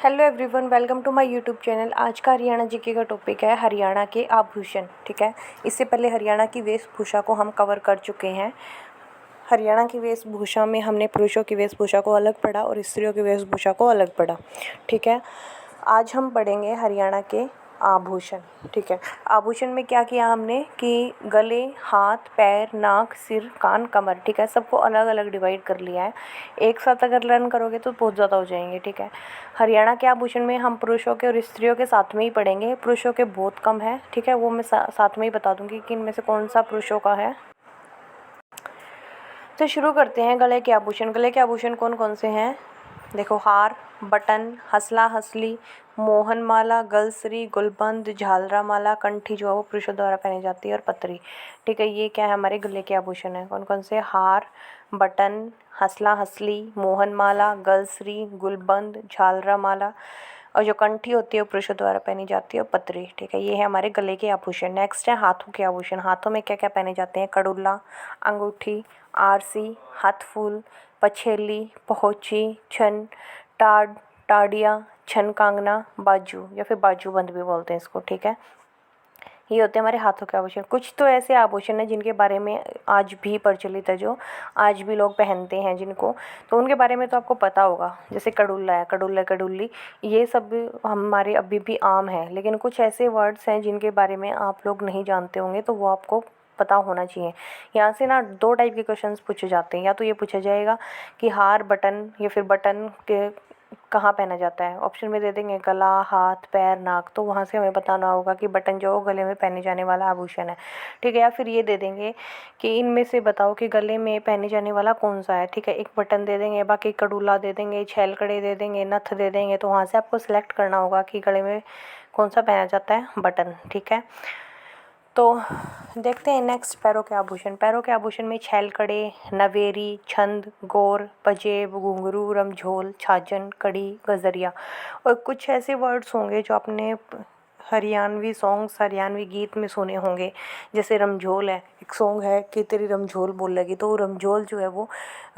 Hello everyone, welcome to my YouTube channel. आज का Haryana GK का टॉपिक है हरियाणा के आभूषण। ठीक है, इससे पहले हरियाणा की वेशभूषा को हम कवर कर चुके हैं। हरियाणा की वेशभूषा में हमने पुरुषों की वेशभूषा को अलग पढ़ा और स्त्रियों की वेशभूषा को अलग पढ़ा। ठीक है, आज हम पढ़ेंगे हरियाणा के आभूषण। ठीक है, आभूषण में क्या किया हमने कि गले, हाथ, पैर, नाक, सिर, कान, कमर, ठीक है, सबको अलग अलग डिवाइड कर लिया है। एक साथ अगर लर्न करोगे तो बहुत ज़्यादा हो जाएंगे। ठीक है, हरियाणा के आभूषण में हम पुरुषों के और स्त्रियों के साथ में ही पढ़ेंगे। पुरुषों के बहुत कम है। ठीक है, वो मैं साथ में ही बता दूंगी कि इनमें से कौन सा पुरुषों का है। तो शुरू करते हैं गले के आभूषण। गले के आभूषण कौन कौन से हैं? देखो, हार, बटन, हसला हसली, मोहन माला, गलसरी, गुलबंद, झालरा माला, कंठी जो है वो पुरुषों द्वारा पहनी जाती है, और पतरी। ठीक है, ये क्या है? हमारे गले के आभूषण है। कौन कौन से? हार, बटन, हसला हसली, मोहन माला, गलसरी, गुलबंद, झालरा माला, और जो कंठी होती है वो पुरुषों द्वारा पहनी जाती है, और पतरी। ठीक है, ये है हमारे गले के आभूषण। नेक्स्ट है हाथों के आभूषण। हाथों में क्या क्या पहने जाते हैं? कड़ुल्ला, अंगूठी, आरसी, हाथफूल, पछेली, पहुंची, छन, टाड, टाडिया, छन कांगना, बाजू या फिर बाजूबंद भी बोलते हैं इसको। ठीक है, ये होते हैं हमारे हाथों के आभूषण। कुछ तो ऐसे आभूषण हैं जिनके बारे में आज भी प्रचलित है, जो आज भी लोग पहनते हैं जिनको, तो उनके बारे में तो आपको पता होगा। जैसे कड़ुल्ला है, कड़ुल्ला, कड़ुल्ली, ये सब हमारे अभी भी आम है। लेकिन कुछ ऐसे वर्ड्स हैं जिनके बारे में आप लोग नहीं जानते होंगे, तो वो आपको पता होना चाहिए। यहाँ से ना दो टाइप के क्वेश्चंस पूछे जाते हैं। या तो ये पूछा जाएगा कि हार, बटन या फिर बटन के कहाँ पहना जाता है। ऑप्शन में दे देंगे गला, हाथ, पैर, नाक, तो वहाँ से हमें बताना होगा कि बटन जो गले में पहने जाने वाला आभूषण है। ठीक है, या फिर ये दे देंगे कि इनमें से बताओ कि गले में पहने जाने वाला कौन सा है। ठीक है, एक बटन दे देंगे, बाकी कड़ूला दे देंगे, छेलकड़े दे देंगे, नथ दे देंगे, तो वहाँ से आपको सिलेक्ट करना होगा कि गले में कौन सा पहना जाता है, बटन। ठीक है, तो देखते हैं नेक्स्ट पैरों के आभूषण। पैरों के आभूषण में छेलकड़े, नवेरी, छंद, गौर, पजेब, घुंघरू, रमझोल, छाजन, कड़ी, गजरिया। और कुछ ऐसे वर्ड्स होंगे जो आपने हरियाणवी सॉन्ग्स, हरियाणवी गीत में सुने होंगे। जैसे रमझोल है, एक सॉन्ग है कि तेरी रमझोल बोल लगी, तो रमझोल जो है वो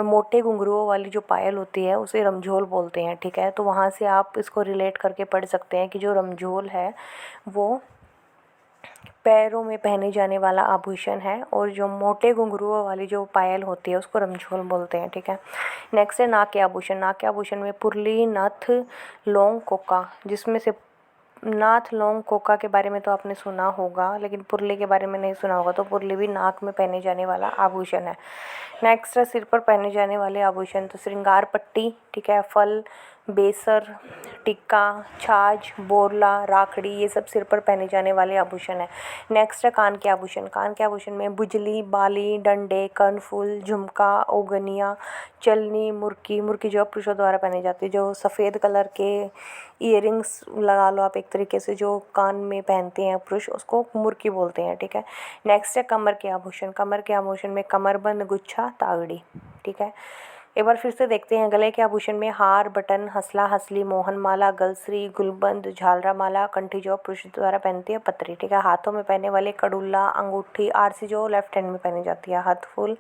मोटे घुंघरुओं वाली जो पायल होती है उसे रमझोल बोलते हैं। ठीक है, तो वहाँ से आप इसको रिलेट करके पढ़ सकते हैं कि जो रमझोल है वो पैरों में पहने जाने वाला आभूषण है, और जो मोटे घुंघरुओं वाली जो पायल होती है उसको रमझोल बोलते हैं। ठीक है, नेक्स्ट है नाक के आभूषण। नाक के आभूषण में पुरली, नथ, लौंग, कोका, जिसमें से नाथ, लौंग, कोका के बारे में तो आपने सुना होगा, लेकिन पुरली के बारे में नहीं सुना होगा। तो पुरली भी नाक में पहने जाने वाला आभूषण है। नेक्स्ट है सिर पर पहने जाने वाले आभूषण। तो श्रृंगार पट्टी, ठीक है, फल, बेसर, टिक्का, छाछ, बोरला, राखड़ी, ये सब सिर पर पहने जाने वाले आभूषण है। नेक्स्ट है कान के आभूषण। कान के आभूषण में बुजली, बाली, डंडे, कर्णफूल, झुमका, ओगनिया, चलनी, मुर्की। मुर्की जो पुरुषों द्वारा पहनी जाती है, जो सफ़ेद कलर के ईयरिंग्स लगा लो आप एक तरीके से, जो कान में पहनते हैं पुरुष, उसको मुर्की बोलते हैं। ठीक है, नेक्स्ट है कमर के आभूषण। कमर के आभूषण में कमरबंद, गुच्छा, तागड़ी। ठीक है, एक बार फिर से देखते हैं। गले के आभूषण में हार, बटन, हसला हसली, मोहन माला, गलसरी, गुलबंद, झालरा माला, कंठी जो पुरुष द्वारा पहनती है, पतरी। ठीक है, हाथों में पहने वाले कड़ुल्ला, अंगूठी, आरसी जो लेफ्ट हैंड में पहनी जाती है, हाथफूल,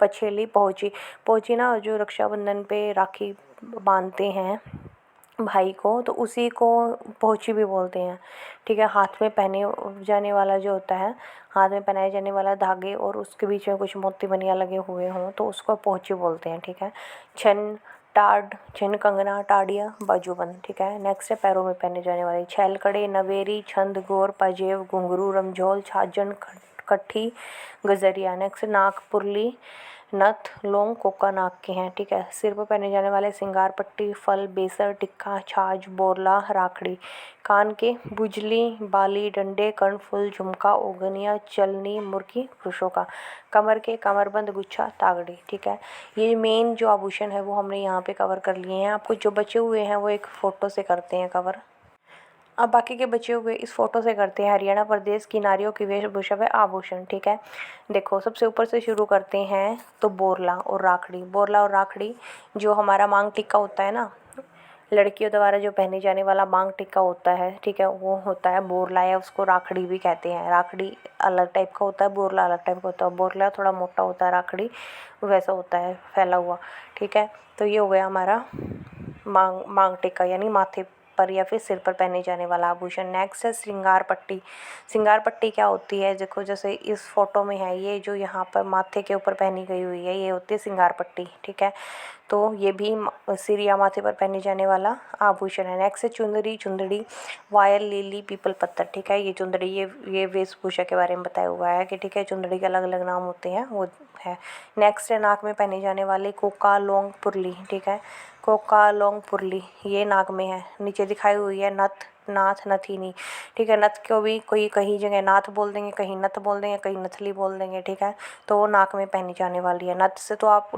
पछेली, पहुंची। पहुंची ना जो रक्षाबंधन पे राखी बांधते हैं भाई को, तो उसी को पहुंची भी बोलते हैं। ठीक है, हाथ में पहने जाने वाला जो होता है, हाथ में पहनाए जाने वाला धागे और उसके बीच में कुछ मोती बनिया लगे हुए हों, तो उसको पहुंची बोलते हैं। ठीक है, छन, टाड, छन, कंगना, टाडिया, बाजूबंद। ठीक है, नेक्स्ट है पैरों में पहने जाने वाले। छेलकड़े, नवेरी, छंद, गौर, पाजेब, घुंघरू, रमझोल, छाजन, कट्ठी, गजरिया। नेक्स्ट नाक, पुरली, नथ, लौंग, कोका नाक के हैं। ठीक है, सिर पर पहने जाने वाले सिंगार पट्टी, फल, बेसर, टिक्का, छाछ, बोरला, राखड़ी। कान के बुजली, बाली, डंडे, कर्णफूल, झुमका, ओगनिया, चलनी, मुर्की पुरुषों का। कमर के कमरबंद, गुच्छा, तागड़ी। ठीक है, ये मेन जो आभूषण है वो हमने यहाँ पे कवर कर लिए हैं। आपको जो बचे हुए हैं वो एक फ़ोटो से करते हैं कवर। अब बाकी के बचे हुए इस फोटो से करते हैं हरियाणा प्रदेश की नारियों की वेशभूषा व आभूषण। ठीक है, देखो सबसे ऊपर से शुरू करते हैं तो बोरला और राखड़ी। बोरला और राखड़ी जो हमारा मांग टिक्का होता है ना, लड़कियों द्वारा जो पहने जाने वाला मांग टिक्का होता है, ठीक है, वो होता है बोरला, या उसको राखड़ी भी कहते हैं। राखड़ी अलग टाइप का होता है, बोरला अलग टाइप का होता है। बोरला थोड़ा मोटा होता है, राखड़ी वैसा होता है फैला हुआ। ठीक है, तो ये हो गया हमारा मांग टिक्का यानी माथे पर या फिर सिर पर पहने जाने वाला आभूषण। नेक्स्ट है श्रृंगार पट्टी। श्रृंगार पट्टी क्या होती है, देखो जैसे इस फोटो में है, ये जो यहाँ पर माथे के ऊपर पहनी गई हुई है ये होती है श्रृंगार पट्टी, ठीक है। तो ये भी सिर या माथे पर पहने जाने वाला आभूषण है। नेक्स्ट है चुंदड़ी। चुंदड़ी वायल, लिली, पीपल, पत्थर, ठीक है। ये चुंदड़ी ये वेशभूषा के बारे में बताया हुआ है कि ठीक है, चुंदड़ी के अलग अलग नाम होते हैं, वो है। नेक्स्ट है नाक में पहने जाने वाली कोका लोंग पुरली, ठीक है। कोका लोंग पुरली ये नाक में है। नीचे दिखाई हुई है नथ, नाथ, नथीनी, ठीक है। नथ को भी कोई कहीं जगह नाथ बोल देंगे, कहीं नथ बोल देंगे, कहीं नथली बोल देंगे, ठीक है। तो वो नाक में पहनी जाने वाली है। नथ से तो आप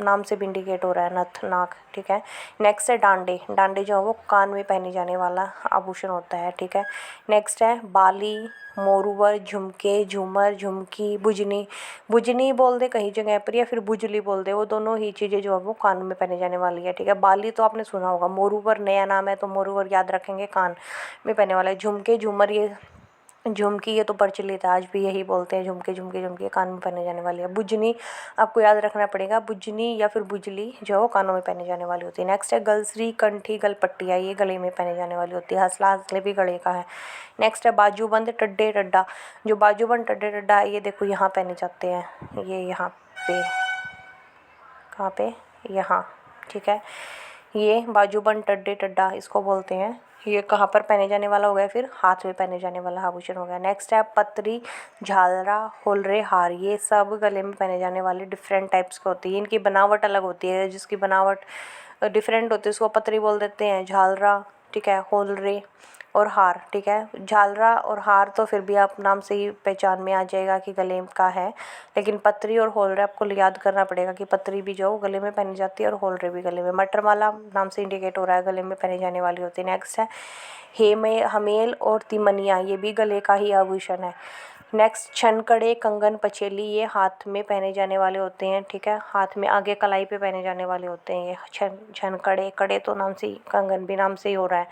नाम से भी इंडिकेट हो रहा है, नथ नाक, ठीक है। नेक्स्ट है डांडे। डांडे जो है वो कान में पहने जाने वाला आभूषण होता है, ठीक है। नेक्स्ट है बाली, मोरूवर, झुमके, झूमर, झुमकी, बुजनी। बुजनी बोल दे कहीं जगह पर या फिर बुजली बोल दे, वो दोनों ही चीज़ें जो है वो कान में पहने जाने वाली है, ठीक है। बाली तो आपने सुना होगा, मोरूवर नया नाम है तो मोरूवर याद रखेंगे, कान में पहने वाला है। झुमके, झूमर, ये झुमकी ये तो प्रचलित है, आज भी यही बोलते हैं, झुमके झुमके झुमके, कान में पहने जाने वाली है। बुजनी आपको याद रखना पड़ेगा, बुजनी या फिर बुजली जो है वो कानों में पहने जाने वाली होती है। नेक्स्ट है गलसरी, कंठी, गलपट्टिया, ये गले में पहने जाने वाली होती है। हसला, हसले भी गले का है। नेक्स्ट है बाजूबंद, टड्डे टड्डा। जो बाजूबंद टड्डे टड्डा है ये देखो यहाँ पहने जाते हैं, ये यहाँ पे, कहाँ पे, यहाँ, ठीक है। ये बाजूबंद टड्डे टड्डा इसको बोलते हैं। ये कहाँ पर पहने जाने वाला हो गया, फिर हाथ में पहने जाने वाला आभूषण हो गया। नेक्स्ट है पतरी, झालरा, होलरे, हार, ये सब गले में पहने जाने वाले डिफरेंट टाइप्स के होती है। इनकी बनावट अलग होती है, जिसकी बनावट डिफरेंट होती है उसको पतरी बोल देते हैं, झालरा, ठीक है, होलरे और हार, ठीक है। झालरा और हार तो फिर भी आप नाम से ही पहचान में आ जाएगा कि गले का है, लेकिन पतरी और होलरे आपको याद करना पड़ेगा कि पतरी भी जो गले में पहनी जाती है और होलरे भी गले में। मटरमाला नाम से इंडिकेट हो रहा है, गले में पहनी जाने वाली होती है। नेक्स्ट है हमेल और तिमनिया, ये भी गले का ही आभूषण है। नेक्स्ट छनकड़े, कंगन, पछेली, ये हाथ में पहने जाने वाले होते हैं, ठीक है। हाथ में आगे कलाई पे पहने जाने वाले होते हैं ये छनकड़े। कड़े तो नाम से ही, कंगन भी नाम से ही हो रहा है,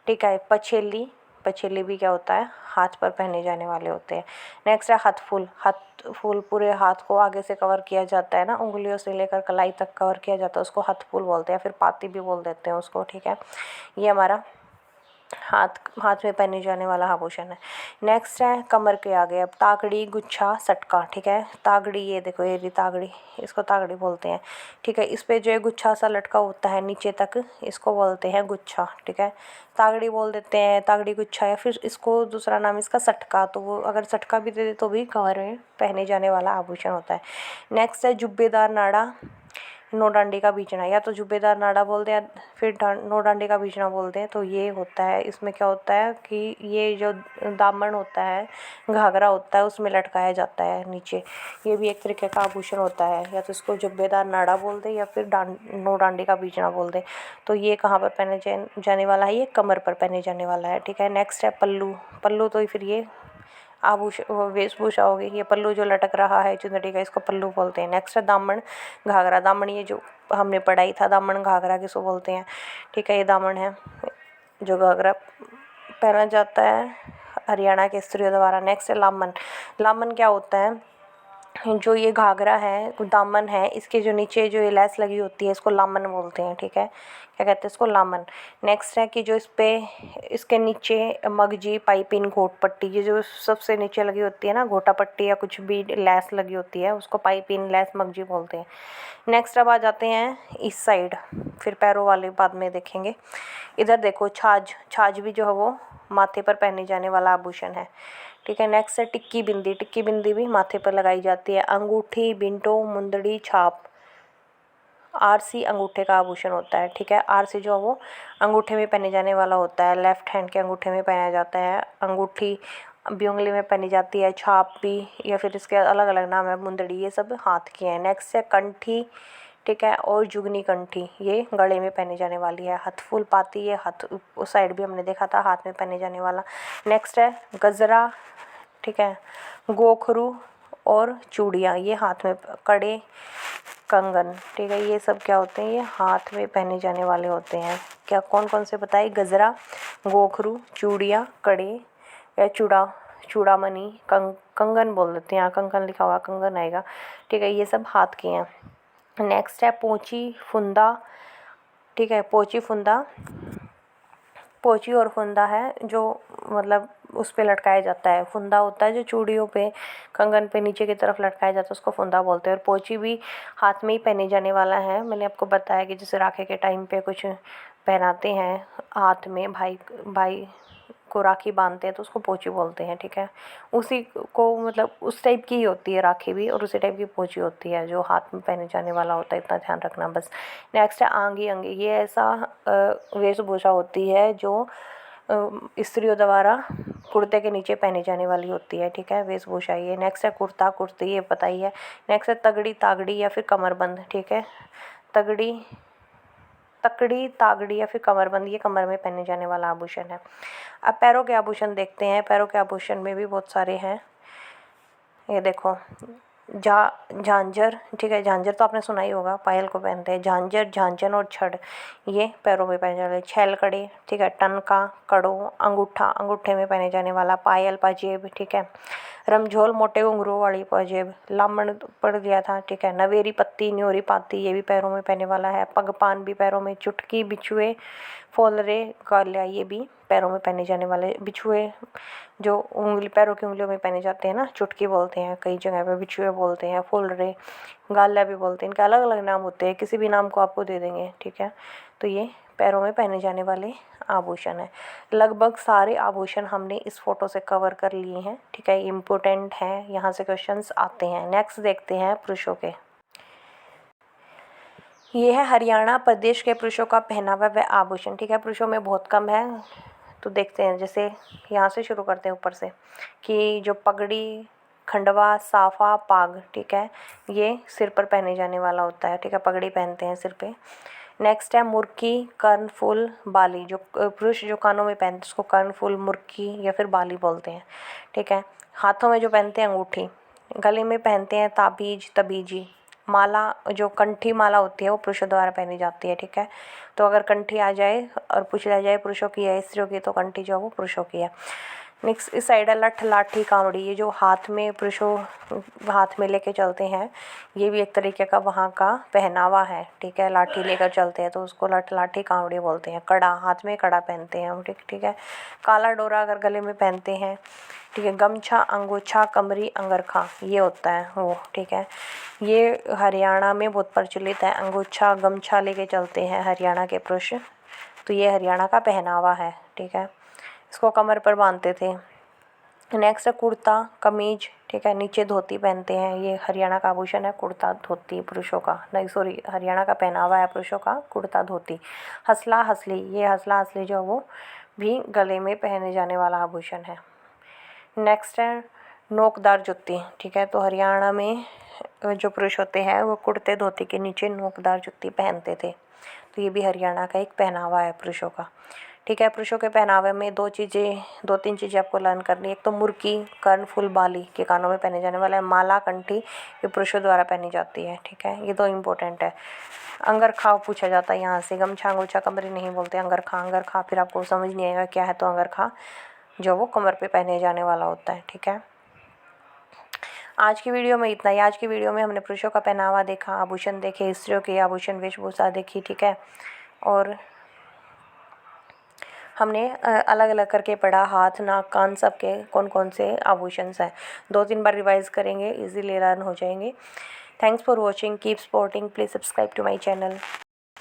ठीक है। पछेली, पछेली भी क्या होता है, हाथ पर पहने जाने वाले होते हैं। नेक्स्ट है हथफुल। हथफुल पूरे हाथ को आगे से कवर किया जाता है ना, उंगलियों से लेकर कलाई तक कवर किया जाता है, उसको हथफुल बोलते हैं, फिर पाती भी बोल देते हैं उसको, ठीक है। ये हमारा हाथ में पहने जाने वाला आभूषण है। नेक्स्ट है कमर के आगे, अब तागड़ी, गुच्छा, सटका, ठीक है। तागड़ी ये देखो, ये तागड़ी, इसको तागड़ी बोलते हैं, ठीक है। इस पे जो है गुच्छा सा लटका होता है नीचे तक, इसको बोलते हैं गुच्छा, ठीक है। तागड़ी बोल देते हैं, तागड़ी, गुच्छा, या फिर इसको दूसरा नाम इसका सटका, तो वो अगर सटका भी दे दे तो भी कमर में पहने जाने वाला आभूषण होता है। नेक्स्ट है जुब्बेदार नाड़ा, नौ डांडी का बीचना, या तो जुब्बेदार नाड़ा बोलते हैं फिर नौ डांडी का बीचना बोलते हैं। तो ये होता है, इसमें क्या होता है कि ये जो दामन होता है, घाघरा होता है, उसमें लटकाया जाता है नीचे, ये भी एक तरीके का आभूषण होता है। या तो इसको जुब्बेदार नाड़ा बोल दे या फिर नौ डांडी का बीचना बोल दे। तो ये कहाँ पर पहने जाने वाला है, ये कमर पर पहने जाने वाला है, ठीक है। नेक्स्ट है पल्लू। पल्लू तो फिर ये आभूषण वेशभूषा होगी, ये पल्लू जो लटक रहा है चुंदड़ी का, इसको पल्लू बोलते हैं। नेक्स्ट है दामन, घाघरा। दामन ये जो हमने पढ़ाई था, दामन घाघरा किसको बोलते हैं, ठीक है। ये दामन है जो घाघरा पहना जाता है हरियाणा के स्त्रियों द्वारा। नेक्स्ट है लामन। लामन क्या होता है, जो ये घाघरा है, दामन है, इसके जो नीचे जो ये लैस लगी होती है इसको लामन बोलते हैं, ठीक है। क्या कहते हैं इसको, लामन। नेक्स्ट है कि जो इस पे इसके नीचे मगजी, पाइपिंग, घोट पट्टी, ये जो सबसे नीचे लगी होती है ना, घोटा पट्टी या कुछ भी लैस लगी होती है उसको पाइपिंग, लैस, मगजी बोलते हैं। नेक्स्ट अब आ जाते हैं इस साइड, फिर पैरों वाले बाद में देखेंगे। इधर देखो छाछ। छाछ भी जो है वो माथे पर पहने जाने वाला आभूषण है, ठीक है। नेक्स्ट है टिक्की बिंदी। टिक्की बिंदी भी माथे पर लगाई जाती है। अंगूठी, बिंटो, मुंदड़ी, छाप, आरसी अंगूठे का आभूषण होता है, ठीक है। आरसी जो है वो अंगूठे में पहने जाने वाला होता है, लेफ्ट हैंड के अंगूठे में पहना जाता है। अंगूठी भी उंगली में पहनी जाती है, छाप भी, या फिर इसके अलग अलग नाम है, मुंदड़ी, ये सब हाथ की हैं। नेक्स्ट है कंठी, ठीक है, और जुगनी कंठी, ये गले में पहने जाने वाली है। हथफुल पाती, ये हाथ उस साइड भी हमने देखा था, हाथ में पहने जाने वाला। नेक्स्ट है गजरा, ठीक है, गोखरू और चूड़ियाँ, ये हाथ में, कड़े, कंगन, ठीक है, ये सब क्या होते हैं, ये हाथ में पहने जाने वाले होते हैं। क्या कौन कौन से बताए, गजरा, गोखरू, चूड़ियाँ, कड़े या चूड़ामणि, कंगन बोल देते हैं, यहाँ कंगन लिखा हुआ, कंगन आएगा, ठीक है, ये सब हाथ के हैं। नेक्स्ट है पोंची फुंदा, ठीक है। पोंची फुंदा पोची और फुंदा है जो मतलब उस पे लटकाया जाता है। फुंदा होता है जो चूड़ियों पे, कंगन पे नीचे की तरफ लटकाया जाता है, उसको फुंदा बोलते हैं। और पोची भी हाथ में ही पहने जाने वाला है। मैंने आपको बताया कि जैसे राखी के टाइम पे कुछ पहनाते हैं हाथ में, भाई भाई को राखी बांधते हैं तो उसको पोची बोलते हैं, ठीक है। उसी को मतलब उस टाइप की ही होती है राखी भी, और उसी टाइप की पोची होती है जो हाथ में पहने जाने वाला होता है, इतना ध्यान रखना बस। नेक्स्ट है आंगी अंगी। ये ऐसा वेशभूषा होती है जो स्त्रियों द्वारा कुर्ते के नीचे पहने जाने वाली होती है, ठीक है, वेशभूषा ये। नेक्स्ट है कुर्ता कुर्ती, ये पता ही है। नेक्स्ट है तगड़ी तागड़ी या फिर कमरबंद, ठीक है। तकड़ी तागड़ी या फिर कमरबंद, ये कमर में पहने जाने वाला आभूषण है। अब पैरों के आभूषण देखते हैं। पैरों के आभूषण में भी बहुत सारे हैं। ये देखो, झांझर, ठीक है, झांझर तो आपने सुना ही होगा, पायल को पहनते हैं। झांझर, झांझन और छड़, ये पैरों में पहने जाने वाले। छैल कड़े, ठीक है, टनका, कड़ो, अंगूठा, अंगूठे में पहने जाने वाला। पायल, पाजेब, ठीक है। रमझोल, मोटे घुंघरू वाली पाजेब, लामण पड़ गया था, ठीक है। नवेरी पत्ती, न्योरी पाती, ये भी पैरों में पहने वाला है। पगपान भी पैरों में। चुटकी, बिछुए, फोलरे, गालिया, ये भी पैरों में पहने जाने वाले। बिछुए जो उंगली, पैरों की उंगलियों में पहने जाते हैं ना, चुटकी बोलते हैं कई जगह पे, बिछुए बोलते हैं, फोलरे, गालिया भी बोलते हैं। इनके अलग अलग नाम होते हैं, किसी भी नाम को आपको दे देंगे, ठीक है। तो ये पैरों में पहने जाने वाले आभूषण है। लगभग सारे आभूषण हमने इस फोटो से कवर कर लिए हैं, ठीक है, इम्पोर्टेंट हैं, यहाँ से क्वेश्चंस आते हैं। नेक्स्ट देखते हैं पुरुषों के। ये है हरियाणा प्रदेश के पुरुषों का पहनावा व आभूषण, ठीक है। पुरुषों में बहुत कम है, तो देखते हैं। जैसे यहाँ से शुरू करते हैं ऊपर से, कि जो पगड़ी, खंडवा, साफा, पाग, ठीक है, ये सिर पर पहने जाने वाला होता है, ठीक है, पगड़ी पहनते हैं सिर पे। नेक्स्ट है मुर्की, कर्णफूल, बाली। जो पुरुष जो कानों में पहनते हैं उसको कर्णफूल, मुर्की या फिर बाली बोलते हैं, ठीक है। हाथों में जो पहनते हैं अंगूठी। गले में पहनते हैं ताबीज, तबीजी। माला, जो कंठी माला होती है वो पुरुषों द्वारा पहनी जाती है, ठीक है। तो अगर कंठी आ जाए और पूछ लिया जाए पुरुषों की है स्त्रियों की, तो कंठी जो है वो पुरुषों की है। नेक्स्ट इस साइड है लठ, लाठी, कांवड़ी। ये जो हाथ में पुरुषों हाथ में लेके चलते हैं, ये भी एक तरीके का वहाँ का पहनावा है, ठीक है। लाठी लेकर चलते हैं तो उसको लठ, लाठी, कांवड़ी बोलते हैं। कड़ा, हाथ में कड़ा पहनते हैं हम, ठीक है। काला डोरा अगर गले में पहनते हैं, ठीक है। गमछा, अंगोछा, कमरी, अंगरखा, ये होता है वो, ठीक है। ये हरियाणा में बहुत प्रचलित है। अंगोछा, गमछा लेके चलते हैं हरियाणा के पुरुष, तो ये हरियाणा का पहनावा है, ठीक है। इसको कमर पर बांधते थे। नेक्स्ट है कुर्ता, कमीज, ठीक है, नीचे धोती पहनते हैं। ये हरियाणा का आभूषण है, कुर्ता धोती पुरुषों का, नहीं सॉरी, हरियाणा का पहनावा है पुरुषों का, कुर्ता धोती। हसला, हसली, ये हसला हसली जो वो भी गले में पहने जाने वाला आभूषण है। नेक्स्ट है नोकदार जुत्ती, ठीक है। तो हरियाणा में जो पुरुष होते हैं वो कुर्ते धोती के नीचे नोकदार जुत्ती पहनते थे, तो ये भी हरियाणा का एक पहनावा है पुरुषों का, ठीक है। पुरुषों के पहनावे में दो तीन चीज़ें आपको लर्न करनी है। एक तो मुर्की, कर्णफूल, बाली के कानों में पहने जाने वाला है। माला, कंठी, ये पुरुषों द्वारा पहनी जाती है, ठीक है, ये दो इम्पोर्टेंट है। अंगरखा पूछा जाता है यहाँ से। गमछा, अंगोछा, कमरी नहीं बोलते, अंगरखा। अंगरखा फिर आपको समझ नहीं आएगा क्या है, तो अंगरखा जो वो कमर पे पहने जाने वाला होता है, ठीक है। आज की वीडियो में इतना ही। आज की वीडियो में हमने पुरुषों का पहनावा देखा, आभूषण देखे, स्त्रियों के आभूषण वेशभूषा देखी, ठीक है। और हमने अलग अलग करके पढ़ा, हाथ, नाक, कान, सब के कौन कौन से आभूषण हैं। 2-3 बार रिवाइज करेंगे, इजीली लर्न हो जाएंगे। Thanks for watching, keep supporting, please subscribe to my channel.